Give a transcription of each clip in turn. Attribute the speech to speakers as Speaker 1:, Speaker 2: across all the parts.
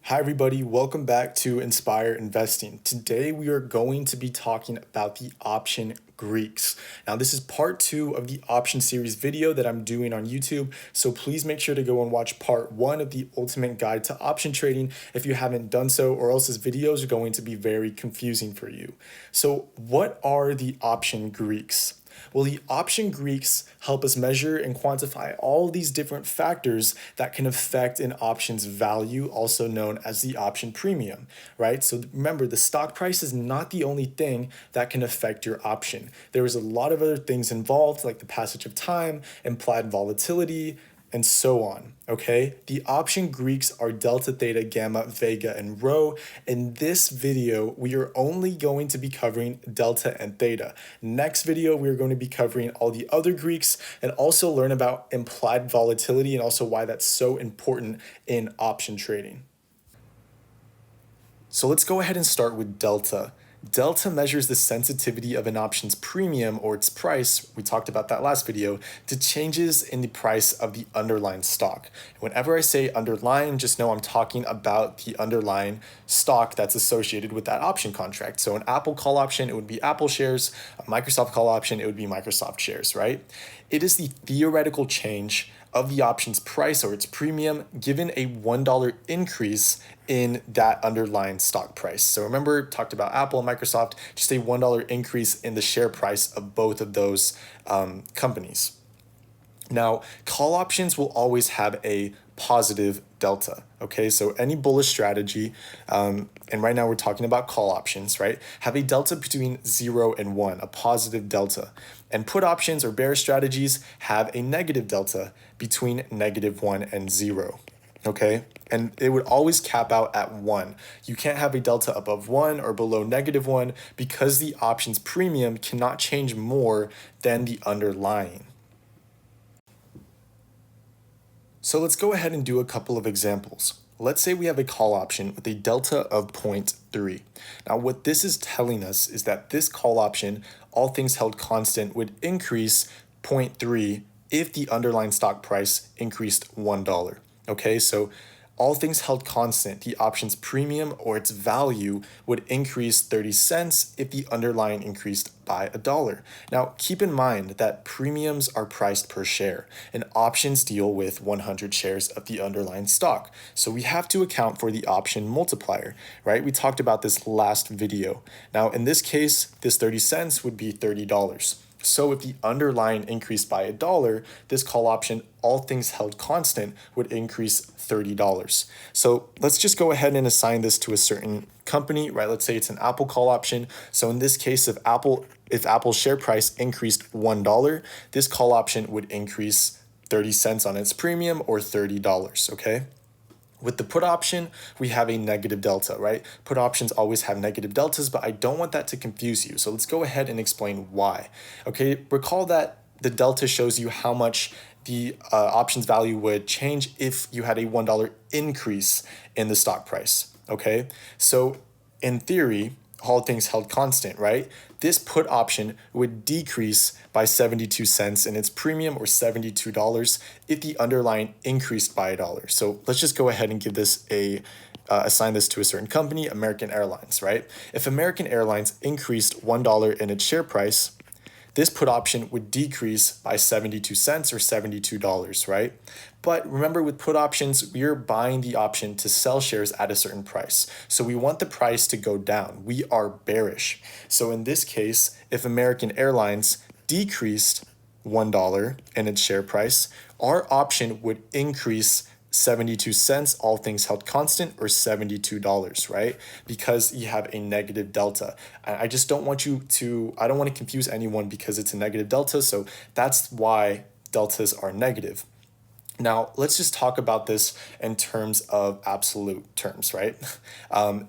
Speaker 1: Hi everybody, welcome back to Enspyre Investing. Today we are going to be talking about the option Greeks. Now this is part 2 of the option series video that I'm doing on YouTube, so please make sure to go and watch part 1 of the ultimate guide to option trading if you haven't done so, or else this video is going to be very confusing for you. So what are the option Greeks? Well, the option Greeks help us measure and quantify all these different factors that can affect an option's value, also known as the option premium, right? So remember, the stock price is not the only thing that can affect your option. There is a lot of other things involved, like the passage of time, implied volatility, and so on, okay? The option Greeks are delta, theta, gamma, vega, and rho. In this video, we are only going to be covering delta and theta. Next video, we're going to be covering all the other Greeks and also learn about implied volatility and also why that's so important in option trading. So let's go ahead and start with delta. Delta measures the sensitivity of an option's premium, or its price, we talked about that last video, to changes in the price of the underlying stock. Whenever I say underlying, just know I'm talking about the underlying stock that's associated with that option contract. So an Apple call option, it would be Apple shares. A Microsoft call option, it would be Microsoft shares, right? It is the theoretical change of the option's price or its premium given a $1 increase in that underlying stock price. So remember, talked about Apple and Microsoft, just a $1 increase in the share price of both of those companies. Now, call options will always have a positive delta, okay? So any bullish strategy, and right now we're talking about call options, right? Have a delta between 0 and 1, a positive delta. And put options or bearish strategies have a negative delta between -1 and 0, okay? And it would always cap out at 1. You can't have a delta above 1 or below -1 because the options premium cannot change more than the underlying. So let's go ahead and do a couple of examples. Let's say we have a call option with a delta of 0.3. Now what this is telling us is that this call option, all things held constant, would increase 0.3 if the underlying stock price increased $1. Okay, so all things held constant, the option's premium or its value would increase 30 cents if the underlying increased by $1. Now, keep in mind that premiums are priced per share, and options deal with 100 shares of the underlying stock. So we have to account for the option multiplier, right? We talked about this last video. Now, in this case, this 30 cents would be $30. So if the underlying increased by $1, this call option, all things held constant, would increase $30. So let's just go ahead and assign this to a certain company, right? Let's say it's an Apple call option. So in this case, if Apple's share price increased $1, this call option would increase 30 cents on its premium, or $30, okay? With the put option, we have a negative delta, right? Put options always have negative deltas, but I don't want that to confuse you. So let's go ahead and explain why. Okay, recall that the delta shows you how much the options value would change if you had a $1 increase in the stock price, okay? So in theory, all things held constant, right? This put option would decrease by 72 cents in its premium, or $72, if the underlying increased by $1. So let's just go ahead and give this assign this to a certain company, American Airlines, right? If American Airlines increased $1 in its share price, this put option would decrease by 72 cents or $72, right? But remember, with put options, we're buying the option to sell shares at a certain price. So we want the price to go down. We are bearish. So in this case, if American Airlines decreased $1 in its share price, our option would increase 72 cents, all things held constant, or $72, right? Because you have a negative delta. I just don't want I don't want to confuse anyone because it's a negative delta. So that's why deltas are negative. Now, let's just talk about this in terms of absolute terms, right?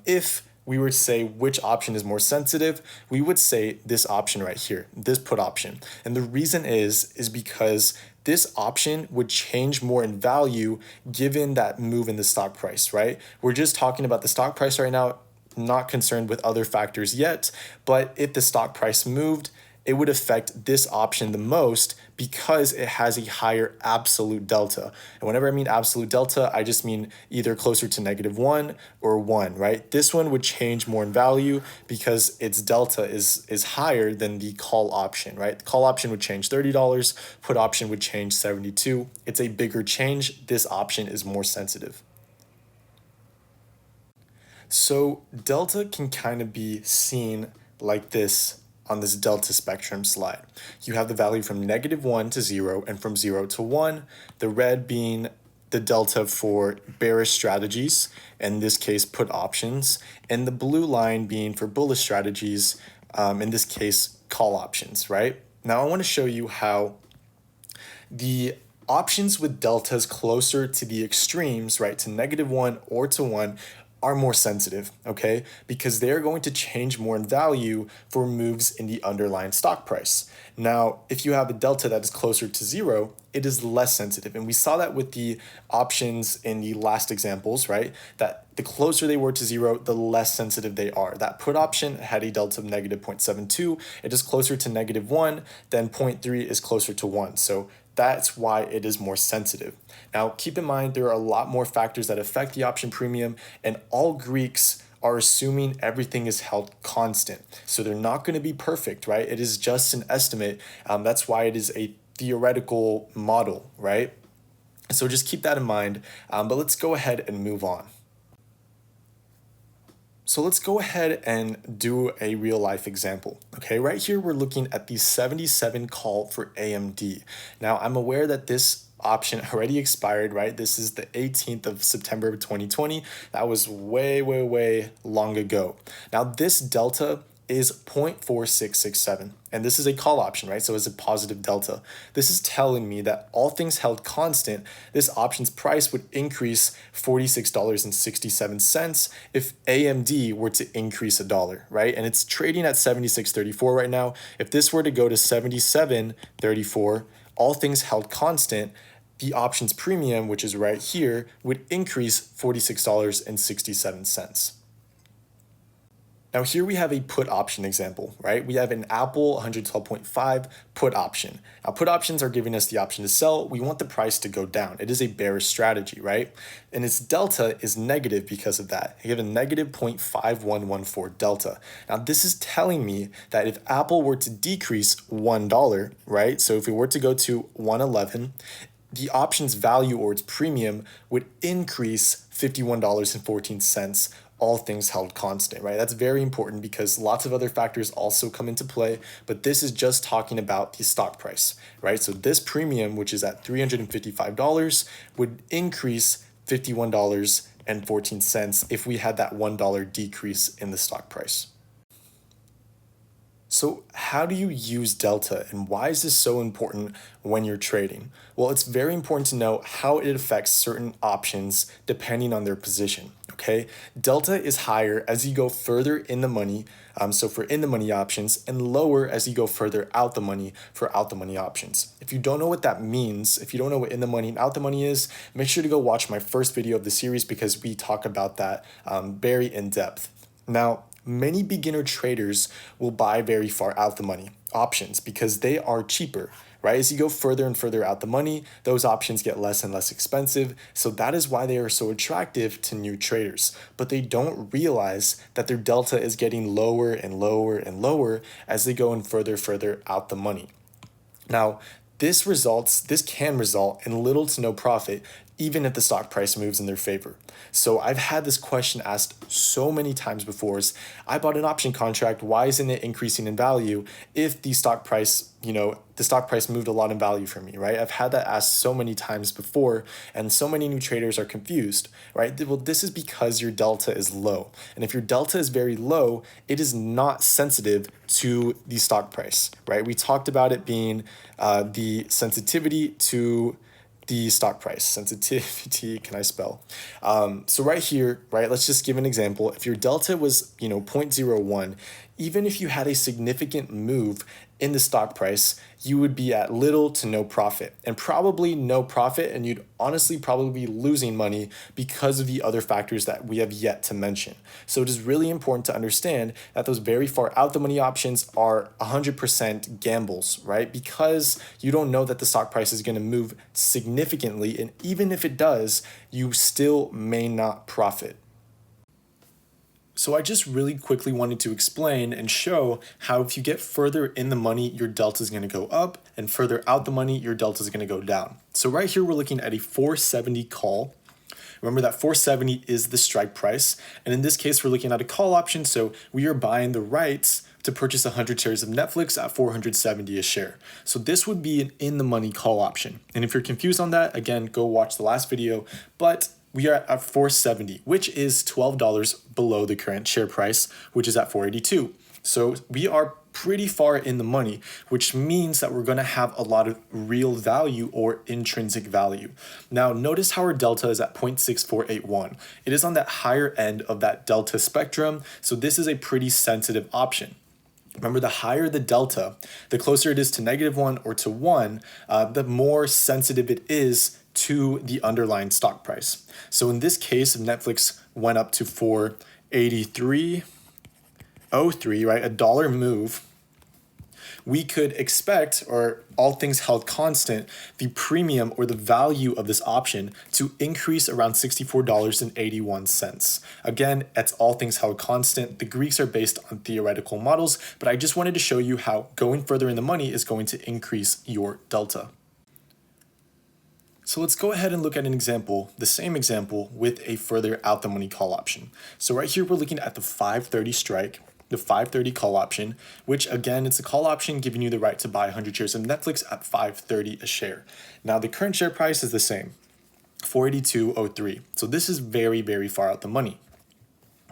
Speaker 1: If we were to say which option is more sensitive, we would say this option right here, this put option. And the reason is because this option would change more in value given that move in the stock price, right? We're just talking about the stock price right now, not concerned with other factors yet, but if the stock price moved, it would affect this option the most because it has a higher absolute delta. And whenever I mean absolute delta, I just mean either closer to -1 or 1, right? This one would change more in value because its delta is higher than the call option, right? The call option would change $30, put option would change 72. It's a bigger change. This option is more sensitive. So delta can kind of be seen like this on this delta spectrum slide. You have the value from -1 to 0 and from 0 to 1, the red being the delta for bearish strategies, in this case put options, and the blue line being for bullish strategies, in this case call options, right? Now I want to show you how the options with deltas closer to the extremes, right, to -1 or to 1, are more sensitive, okay? Because they're going to change more in value for moves in the underlying stock price. Now, if you have a delta that is closer to 0, it is less sensitive. And we saw that with the options in the last examples, right? That the closer they were to 0, the less sensitive they are. That put option had a delta of -0.72. It is closer to -1, then 0.3 is closer to 1. So that's why it is more sensitive. Now, keep in mind, there are a lot more factors that affect the option premium, and all Greeks are assuming everything is held constant. So they're not going to be perfect, right? It is just an estimate. That's why it is a theoretical model, right? So just keep that in mind. But let's go ahead and move on. So let's go ahead and do a real life example. Okay, right here we're looking at the 77 call for AMD. Now I'm aware that this option already expired, right? This is the 18th of September of 2020. That was way long ago. Now this delta is 0.4667, and this is a call option, right? So it's a positive delta. This is telling me that all things held constant, this option's price would increase $46.67 if AMD were to increase $1, right? And it's trading at 76.34 right now. If this were to go to 77.34, all things held constant, the options premium, which is right here, would increase $46.67. Now here we have a put option example, right? We have an Apple 112.5 put option. Now put options are giving us the option to sell. We want the price to go down. It is a bearish strategy, right? And its delta is negative because of that. You have a negative 0.5114 delta. Now this is telling me that if Apple were to decrease $1, right? So if we were to go to 111, the option's value or its premium would increase $51.14, all things held constant, right? That's very important because lots of other factors also come into play, but this is just talking about the stock price, right? So this premium, which is at $355, would increase $51.14 if we had that $1 decrease in the stock price. So how do you use delta, and why is this so important when you're trading? Well, it's very important to know how it affects certain options depending on their position, okay? Delta is higher as you go further in the money, so for in the money options, and lower as you go further out the money for out the money options. If you don't know what that means, if you don't know what in the money and out the money is, make sure to go watch my first video of the series because we talk about that very in depth. Now, many beginner traders will buy very far out the money options because they are cheaper, right? As you go further and further out the money, those options get less and less expensive. So that is why they are so attractive to new traders. But they don't realize that their delta is getting lower and lower and lower as they go in further out the money. Now, this can result in little to no profit even if the stock price moves in their favor. So I've had this question asked so many times before is, I bought an option contract, why isn't it increasing in value if the stock price, the stock price moved a lot in value for me, right? I've had that asked so many times before, and so many new traders are confused, right? Well, this is because your delta is low. And if your delta is very low, it is not sensitive to the stock price, right? We talked about it being the sensitivity to the stock price. Sensitivity, can I spell? So right here, right, let's just give an example. If your delta was, 0.01, even if you had a significant move in the stock price, you would be at little to no profit, and probably no profit, and you'd honestly probably be losing money because of the other factors that we have yet to mention. So it is really important to understand that those very far out the money options are 100% gambles, right? Because you don't know that the stock price is going to move significantly, and even if it does, you still may not profit. So I just really quickly wanted to explain and show how if you get further in the money, your delta is going to go up, and further out the money, your delta is going to go down. So right here, we're looking at a 470 call. Remember that 470 is the strike price. And in this case, we're looking at a call option. So we are buying the rights to purchase 100 shares of Netflix at 470 a share. So this would be an in the money call option. And if you're confused on that, again, go watch the last video. But we are at 470, which is $12 below the current share price, which is at 482. So we are pretty far in the money, which means that we're going to have a lot of real value or intrinsic value. Now, notice how our delta is at 0.6481. It is on that higher end of that delta spectrum, so this is a pretty sensitive option. Remember, the higher the delta, the closer it is to -1 or to 1, the more sensitive it is to the underlying stock price. So in this case, if Netflix went up to 483.03, right, a dollar move, we could expect, or all things held constant, the premium or the value of this option to increase around $64.81. Again, that's all things held constant. The Greeks are based on theoretical models, but I just wanted to show you how going further in the money is going to increase your delta. So let's go ahead and look at an example, the same example, with a further out the money call option. So right here, we're looking at the 530 strike, the 530 call option, which again, it's a call option giving you the right to buy 100 shares of Netflix at 530 a share. Now the current share price is the same, 482.03. So this is very, very far out the money.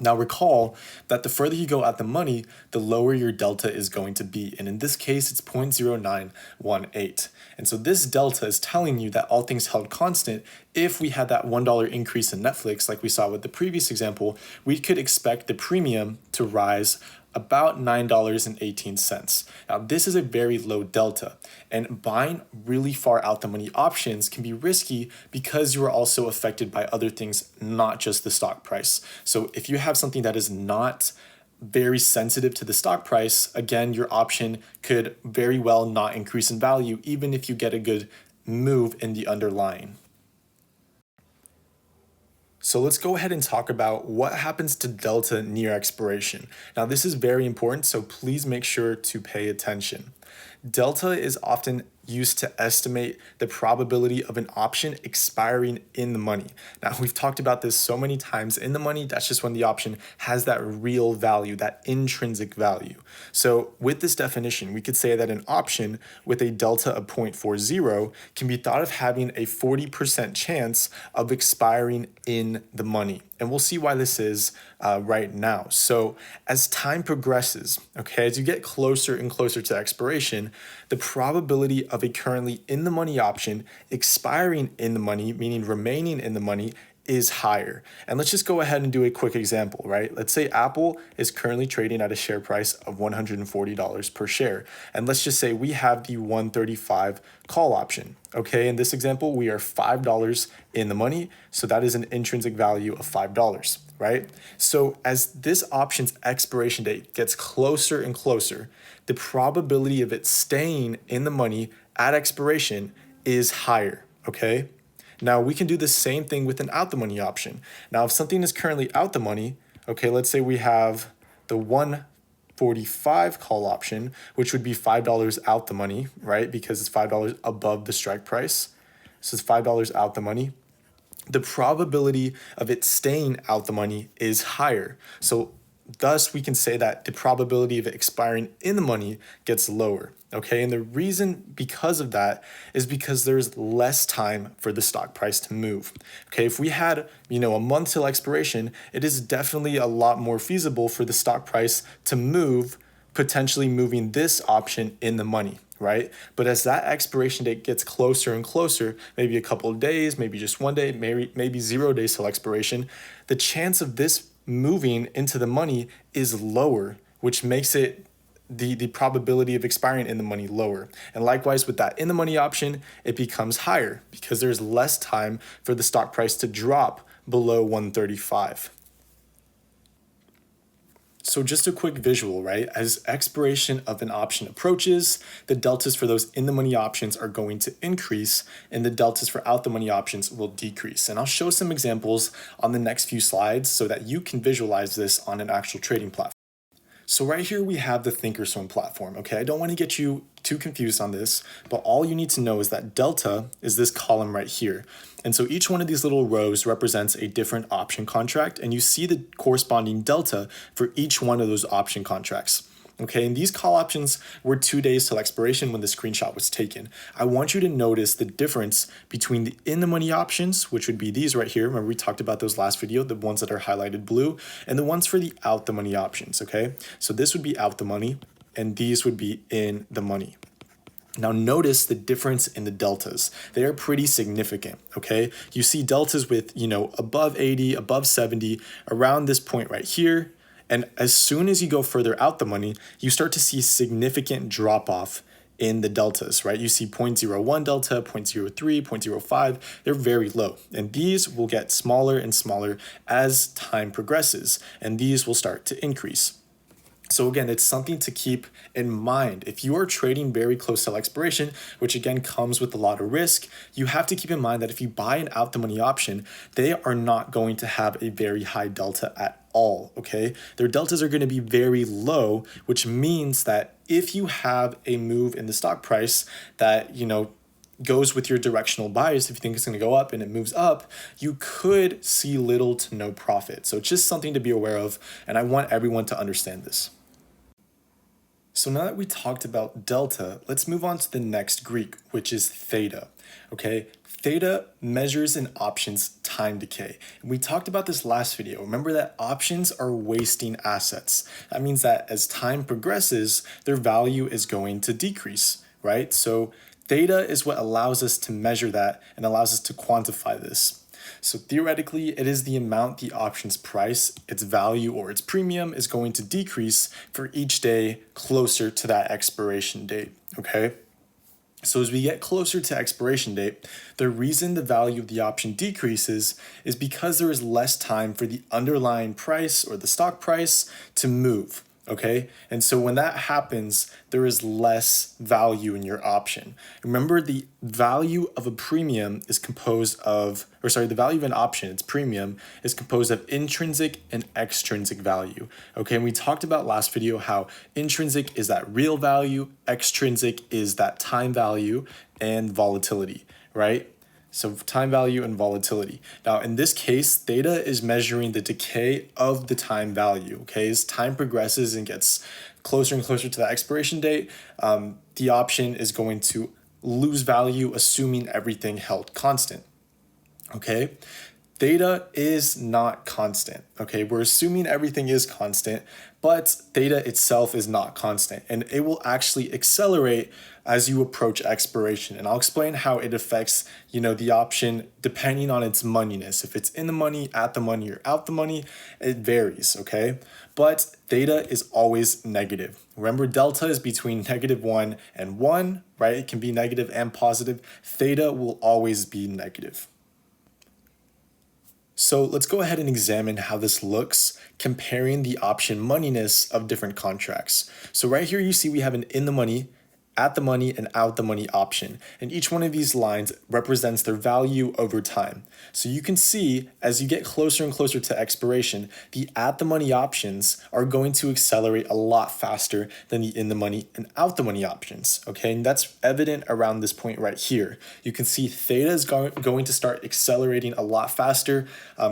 Speaker 1: Now recall that the further you go out the money, the lower your delta is going to be. And in this case, it's 0.0918. And so this delta is telling you that all things held constant, if we had that $1 increase in Netflix, like we saw with the previous example, we could expect the premium to rise about $9.18. Now, this is a very low delta, and buying really far out the money options can be risky because you are also affected by other things, not just the stock price. So if you have something that is not very sensitive to the stock price, again, your option could very well not increase in value, even if you get a good move in the underlying. So let's go ahead and talk about what happens to delta near expiration. Now, this is very important, so please make sure to pay attention. Delta is often used to estimate the probability of an option expiring in the money. Now, we've talked about this so many times. In the money, that's just when the option has that real value, that intrinsic value. So with this definition, we could say that an option with a delta of 0.40 can be thought of having a 40% chance of expiring in the money. And we'll see why this is right now. So as time progresses, okay, as you get closer and closer to expiration, the probability of a currently in the money option expiring in the money, meaning remaining in the money, is higher. And let's just go ahead and do a quick example, right? Let's say Apple is currently trading at a share price of $140 per share. And let's just say we have the 135 call option. Okay, in this example, we are $5 in the money. So that is an intrinsic value of $5, right? So as this option's expiration date gets closer and closer, the probability of it staying in the money at expiration is higher, okay? Now, we can do the same thing with an out the money option. Now, if something is currently out the money, okay, let's say we have the 145 call option, which would be $5 out the money, right? Because it's $5 above the strike price. So it's $5 out the money. The probability of it staying out the money is higher. So thus, we can say that the probability of it expiring in the money gets lower, okay? And the reason because of that is because there's less time for the stock price to move, okay? If we had, a month till expiration, it is definitely a lot more feasible for the stock price to move, potentially moving this option in the money, right? But as that expiration date gets closer and closer, maybe a couple of days, maybe just one day, maybe 0 days till expiration, the chance of this moving into the money is lower, which makes it the probability of expiring in the money lower. And likewise with that in the money option, it becomes higher because there's less time for the stock price to drop below 135. So just a quick visual, right? As expiration of an option approaches, the deltas for those in the money options are going to increase and the deltas for out the money options will decrease. And I'll show some examples on the next few slides so that you can visualize this on an actual trading platform. So right here we have the Thinkorswim platform, okay? I don't want to get you too confused on this, but all you need to know is that delta is this column right here. And so each one of these little rows represents a different option contract, and you see the corresponding delta for each one of those option contracts. Okay, and these call options were 2 days till expiration when the screenshot was taken. I want you to notice the difference between the in the money options, which would be these right here. Remember we talked about those last video, the ones that are highlighted blue, and the ones for the out the money options, okay? So this would be out the money, and these would be in the money. Now notice the difference in the deltas. They are pretty significant, okay? You see deltas with, above 80, above 70, around this point right here. And as soon as you go further out the money, you start to see significant drop off in the deltas, right? You see 0.01 delta, 0.03, 0.05, they're very low. And these will get smaller and smaller as time progresses, and these will start to increase. So again, it's something to keep in mind. If you are trading very close to expiration, which again comes with a lot of risk, you have to keep in mind that if you buy an out the money option, they are not going to have a very high delta at all, okay? Their deltas are going to be very low, which means that if you have a move in the stock price that, goes with your directional bias, if you think it's going to go up and it moves up, you could see little to no profit. So it's just something to be aware of, and I want everyone to understand this. So now that we talked about delta, let's move on to the next Greek, which is theta, okay? Theta measures an option's time decay. And we talked about this last video. Remember that options are wasting assets. That means that as time progresses, their value is going to decrease, right? So theta is what allows us to measure that and allows us to quantify this. So theoretically, it is the amount the option's price, its value, or its premium is going to decrease for each day closer to that expiration date, okay? So as we get closer to expiration date, the reason the value of the option decreases is because there is less time for the underlying price or the stock price to move. Okay, and so when that happens, there is less value in your option. Remember, the value of a premium is composed of, the value of an option, its premium, is composed of intrinsic and extrinsic value. Okay, and we talked about last video how intrinsic is that real value, extrinsic is that time value and volatility, right? So time value and volatility. Now in this case, theta is measuring the decay of the time value, okay? As time progresses and gets closer and closer to the expiration date, the option is going to lose value assuming everything held constant, okay? Theta is not constant, okay? We're assuming everything is constant, but theta itself is not constant, and it will actually accelerate as you approach expiration. And I'll explain how it affects, the option depending on its moneyness. If it's in the money, at the money, or out the money, it varies, okay? But theta is always negative. Remember, delta is between -1 and 1, right? It can be negative and positive. Theta will always be negative. So let's go ahead and examine how this looks comparing the option moneyness of different contracts. So right here you see we have an in the money, at the money, and out the money option. And each one of these lines represents their value over time. So you can see as you get closer and closer to expiration, the at the money options are going to accelerate a lot faster than the in the money and out the money options. Okay, and that's evident around this point right here. You can see theta is going to start accelerating a lot faster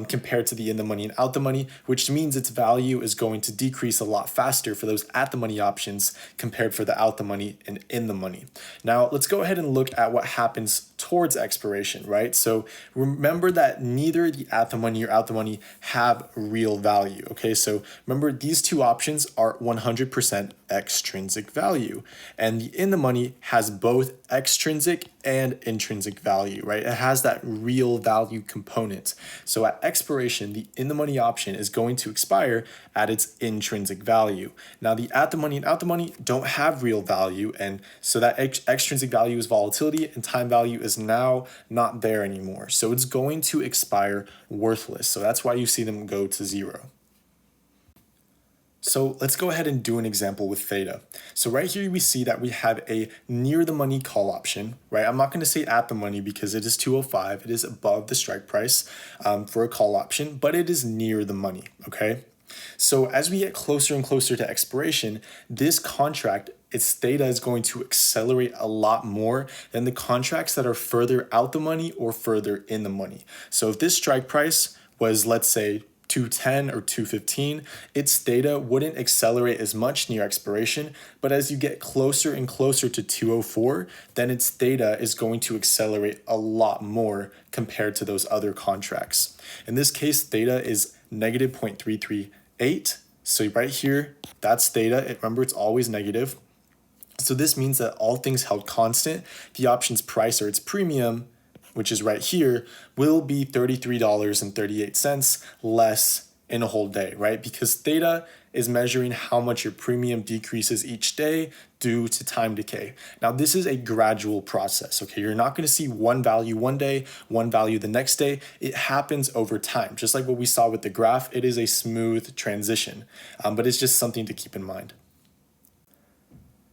Speaker 1: compared to the in the money and out the money, which means its value is going to decrease a lot faster for those at the money options compared for the out the money and in the money. Now let's go ahead and look at what happens towards expiration, right? So remember that neither the at the money or out the money have real value, okay? So remember these two options are 100% extrinsic value, and the in the money has both extrinsic and intrinsic value, right? It has that real value component. So at expiration, the in the money option is going to expire at its intrinsic value. Now the at the money and out the money don't have real value, and so that extrinsic value is volatility and time value is now not there anymore. So it's going to expire worthless. So that's why you see them go to zero. So let's go ahead and do an example with theta. So right here we see that we have a near the money call option, right? I'm not going to say at the money because it is 205. It is above the strike price for a call option, but it is near the money, okay? So as we get closer and closer to expiration, this contract, its theta is going to accelerate a lot more than the contracts that are further out the money or further in the money. So if this strike price was, let's say, 210 or 215, its theta wouldn't accelerate as much near expiration, but as you get closer and closer to 204, then its theta is going to accelerate a lot more compared to those other contracts. In this case, theta is negative 0.338. So right here, that's theta. Remember, it's always negative. So this means that all things held constant, the option's price or its premium, which is right here, will be $33.38 less in a whole day, right? Because theta is measuring how much your premium decreases each day due to time decay. Now, this is a gradual process, okay? You're not gonna see one value one day, one value the next day. It happens over time. Just like what we saw with the graph, it is a smooth transition, but it's just something to keep in mind.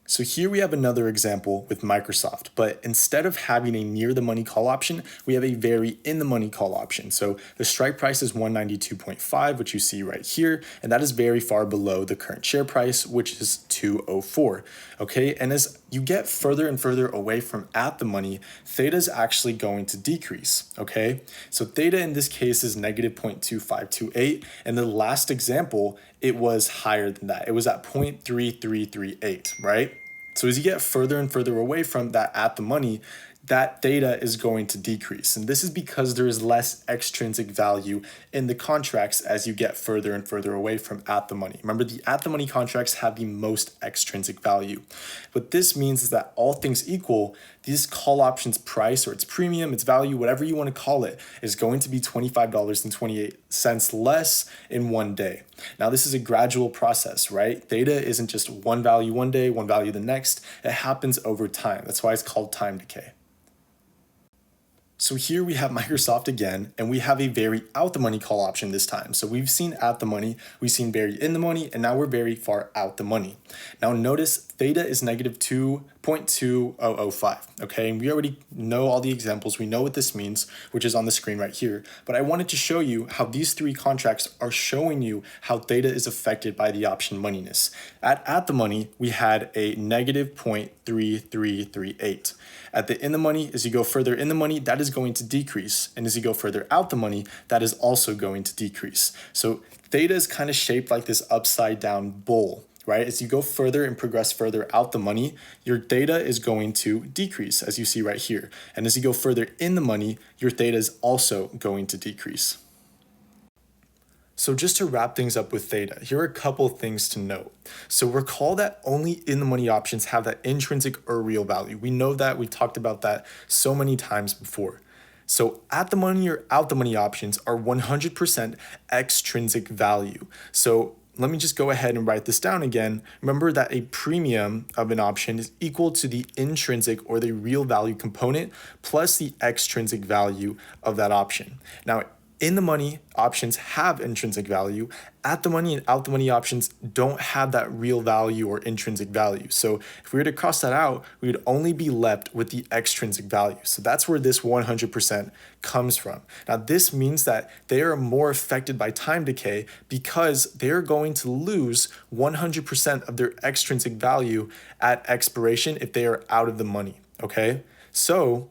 Speaker 1: So here we have another example with Microsoft, but instead of having a near the money call option, we have a very in the money call option. So the strike price is 192.5, which you see right here, and that is very far below the current share price, which is 204. Okay, and as you get further and further away from at the money, theta is actually going to decrease. Okay, so theta in this case is negative 0.2528, and the last example, it was higher than that. It was at 0.3338, right? So as you get further and further away from that at the money, that theta is going to decrease. And this is because there is less extrinsic value in the contracts as you get further and further away from at the money. Remember, the at the money contracts have the most extrinsic value. What this means is that all things equal, this call option's price or its premium, its value, whatever you want to call it, is going to be $25.28 less in one day. Now, this is a gradual process, right? Theta isn't just one value one day, one value the next. It happens over time. That's why it's called time decay. So here we have Microsoft again, and we have a very out the money call option this time. So we've seen at the money, we've seen very in the money, and now we're very far out the money. Now notice theta is negative 2.2005, okay? And we already know all the examples. We know what this means, which is on the screen right here. But I wanted to show you how these three contracts are showing you how theta is affected by the option moneyness. At the money, we had a negative 0.3338. At the in the money, as you go further in the money, that is going to decrease. And as you go further out the money, that is also going to decrease. So theta is kind of shaped like this upside down bowl, right? As you go further and progress further out the money, your theta is going to decrease, as you see right here. And as you go further in the money, your theta is also going to decrease. So just to wrap things up with theta, here are a couple things to note. So recall that only in the money options have that intrinsic or real value. We know that, we talked about that so many times before. So at the money or out the money options are 100% extrinsic value. So let me just go ahead and write this down again. Remember that a premium of an option is equal to the intrinsic or the real value component plus the extrinsic value of that option. Now, in the money options have intrinsic value. At the money and out the money options don't have that real value or intrinsic value. So if we were to cross that out, we would only be left with the extrinsic value. So that's where this 100% comes from. Now this means that they are more affected by time decay because they're going to lose 100% of their extrinsic value at expiration if they are out of the money, okay? So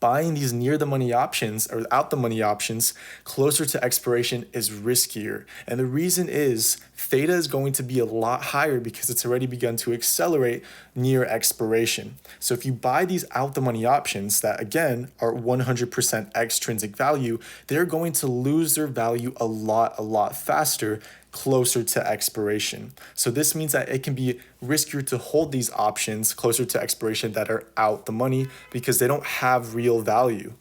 Speaker 1: buying these near the money options or out the money options closer to expiration is riskier. And the reason is theta is going to be a lot higher because it's already begun to accelerate near expiration. So if you buy these out the money options that again are 100% extrinsic value, they're going to lose their value a lot faster closer to expiration. So this means that it can be riskier to hold these options closer to expiration that are out the money because they don't have real value.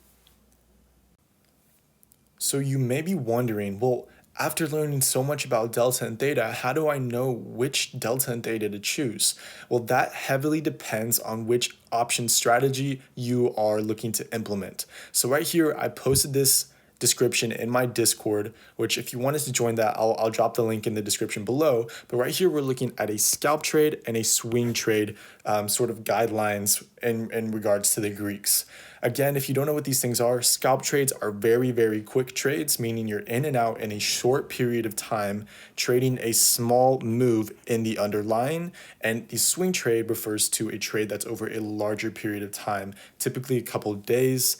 Speaker 1: So you may be wondering, well, after learning so much about delta and theta, how do I know which delta and theta to choose? Well, that heavily depends on which option strategy you are looking to implement. So right here, I posted this description in my Discord, which if you wanted to join that, I'll drop the link in the description below. But right here, we're looking at a scalp trade and a swing trade sort of guidelines in regards to the Greeks. Again, if you don't know what these things are, scalp trades are very quick trades, meaning you're in and out in a short period of time, trading a small move in the underlying. And the swing trade refers to a trade that's over a larger period of time, typically a couple of days,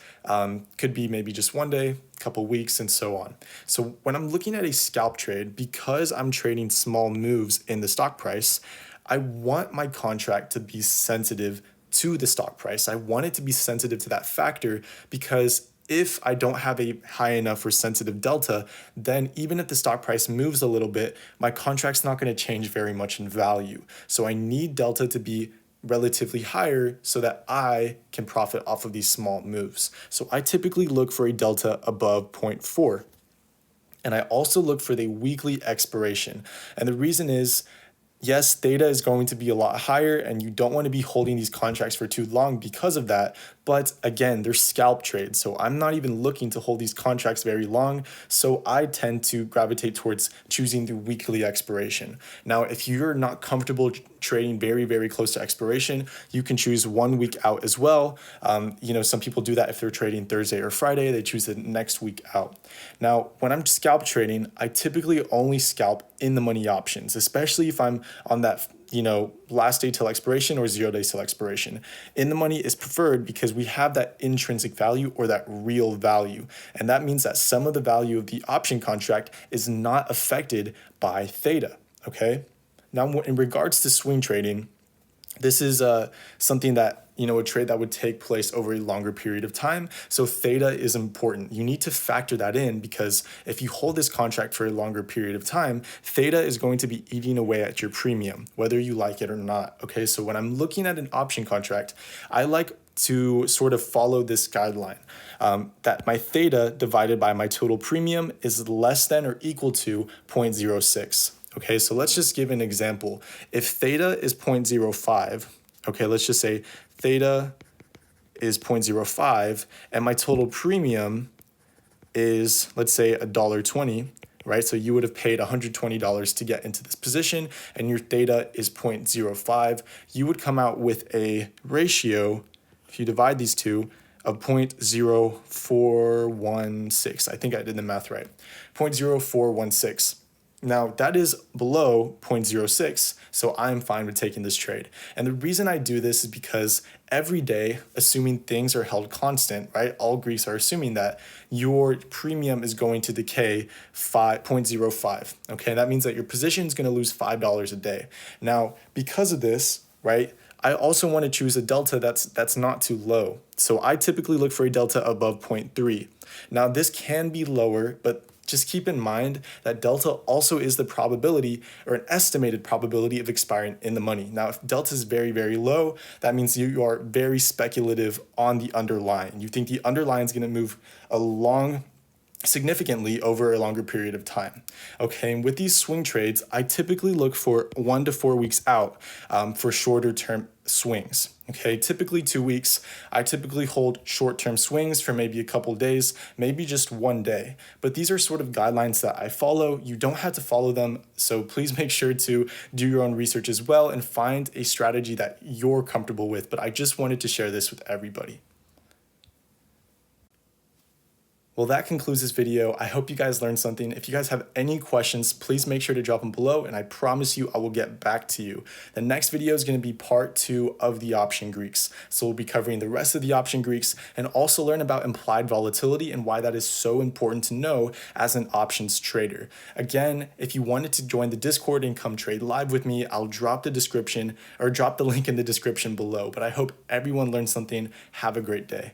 Speaker 1: could be maybe just one day, couple weeks, and so on. So when I'm looking at a scalp trade, because I'm trading small moves in the stock price, I want my contract to be sensitive to the stock price. I want it to be sensitive to that factor because if I don't have a high enough or sensitive delta, then even if the stock price moves a little bit, my contract's not going to change very much in value. So I need delta to be relatively higher so that I can profit off of these small moves. So I typically look for a delta above 0.4. And I also look for the weekly expiration. And the reason is, yes, theta is going to be a lot higher and you don't want to be holding these contracts for too long because of that. But again, they're scalp trades. So I'm not even looking to hold these contracts very long. So I tend to gravitate towards choosing the weekly expiration. Now, if you're not comfortable trading very close to expiration, you can choose 1 week out as well. Some people do that if they're trading Thursday or Friday, they choose the next week out. Now, when I'm scalp trading, I typically only scalp in the money options, especially if I'm on that last day till expiration or 0 days till expiration. In the money is preferred because we have that intrinsic value or that real value. And that means that some of the value of the option contract is not affected by theta, okay? Now, in regards to swing trading, this is something that, a trade that would take place over a longer period of time. So theta is important. You need to factor that in because if you hold this contract for a longer period of time, theta is going to be eating away at your premium, whether you like it or not. Okay, so when I'm looking at an option contract, I like to sort of follow this guideline that my theta divided by my total premium is less than or equal to 0.06. Okay, so let's just give an example. If theta is 0.05, okay, let's just say theta is 0.05 and my total premium is, let's say, $1.20, right? So you would have paid $120 to get into this position and your theta is 0.05. You would come out with a ratio, if you divide these two, of 0.0416. I think I did the math right. 0.0416. Now, that is below 0.06, so I'm fine with taking this trade. And the reason I do this is because every day, assuming things are held constant, right? All Greeks are assuming that your premium is going to decay 0.05. Okay, that means that your position is going to lose $5 a day. Now, because of this, right, I also want to choose a delta that's not too low. So I typically look for a delta above 0.3. Now, this can be lower, but just keep in mind that delta also is the probability or an estimated probability of expiring in the money. Now, if delta is very low, that means you are very speculative on the underlying. You think the underlying is going to move along significantly over a longer period of time. Okay, and with these swing trades, I typically look for 1 to 4 weeks out for shorter term swings. Okay, typically 2 weeks. I typically hold short-term swings for maybe a couple days, maybe just 1 day. But these are sort of guidelines that I follow. You don't have to follow them, so please make sure to do your own research as well and find a strategy that you're comfortable with. But I just wanted to share this with everybody. Well, that concludes this video. I hope you guys learned something. If you guys have any questions, please make sure to drop them below, and I promise you I will get back to you. The next video is going to be part 2 of the option Greeks. So we'll be covering the rest of the option Greeks and also learn about implied volatility and why that is so important to know as an options trader. Again, if you wanted to join the Discord and come trade live with me, I'll drop the link in the description below. But I hope everyone learned something. Have a great day.